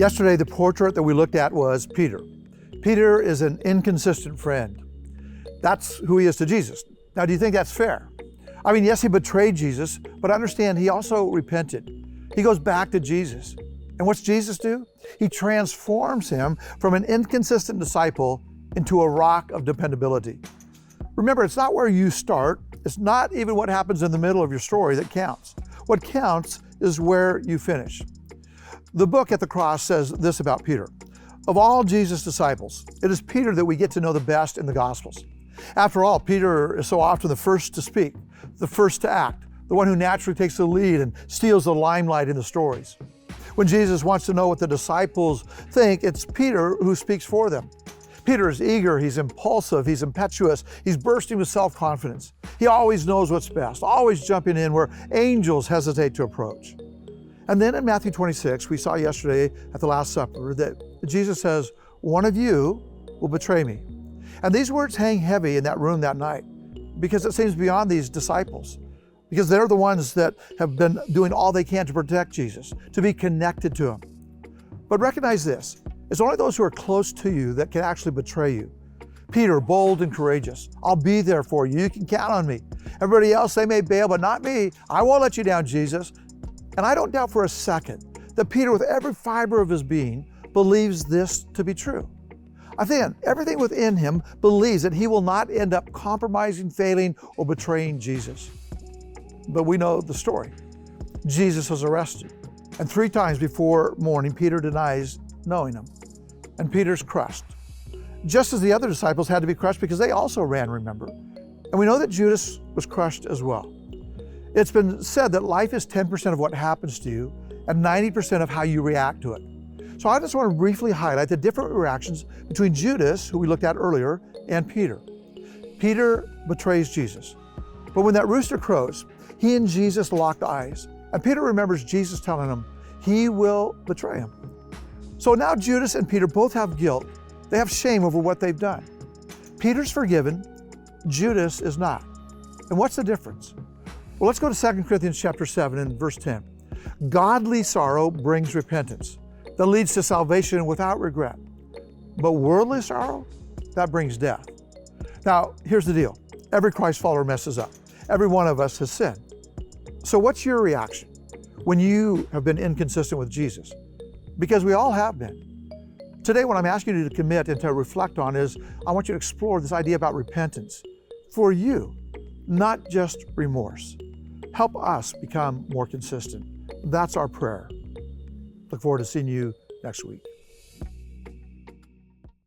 Yesterday, the portrait that we looked at was Peter. Peter is an inconsistent friend. That's who he is to Jesus. Now, do you think that's fair? I mean, yes, he betrayed Jesus, but understand he also repented. He goes back to Jesus. And what's Jesus do? He transforms him from an inconsistent disciple into a rock of dependability. Remember, it's not where you start. It's not even what happens in the middle of your story that counts. What counts is where you finish. The book At the Cross says this about Peter. Of all Jesus' disciples, it is Peter that we get to know the best in the Gospels. After all, Peter is so often the first to speak, the first to act, the one who naturally takes the lead and steals the limelight in the stories. When Jesus wants to know what the disciples think, it's Peter who speaks for them. Peter is eager, he's impulsive, he's impetuous, he's bursting with self-confidence. He always knows what's best, always jumping in where angels hesitate to approach. And then in Matthew 26, we saw yesterday at the Last Supper that Jesus says, "One of you will betray me." And these words hang heavy in that room that night because it seems beyond these disciples, because they're the ones that have been doing all they can to protect Jesus, to be connected to him. But recognize this, it's only those who are close to you that can actually betray you. Peter, bold and courageous. "I'll be there for you. You can count on me." Everybody else, they may bail, but not me. "I won't let you down, Jesus." And I don't doubt for a second that Peter, with every fiber of his being, believes this to be true. I think everything within him believes that he will not end up compromising, failing, or betraying Jesus. But we know the story. Jesus is arrested. And 3 times before morning, Peter denies knowing him. And Peter's crushed. Just as the other disciples had to be crushed because they also ran, remember? And we know that Judas was crushed as well. It's been said that life is 10% of what happens to you and 90% of how you react to it. So I just want to briefly highlight the different reactions between Judas, who we looked at earlier, and Peter. Peter betrays Jesus. But when that rooster crows, he and Jesus locked eyes. And Peter remembers Jesus telling him he will betray him. So now Judas and Peter both have guilt. They have shame over what they've done. Peter's forgiven, Judas is not. And what's the difference? Well, let's go to 2 Corinthians chapter 7 and verse 10. Godly sorrow brings repentance that leads to salvation without regret. But worldly sorrow, that brings death. Now, here's the deal. Every Christ follower messes up. Every one of us has sinned. So what's your reaction when you have been inconsistent with Jesus? Because we all have been. Today, what I'm asking you to commit and to reflect on is, I want you to explore this idea about repentance for you, not just remorse. Help us become more consistent. That's our prayer. Look forward to seeing you next week.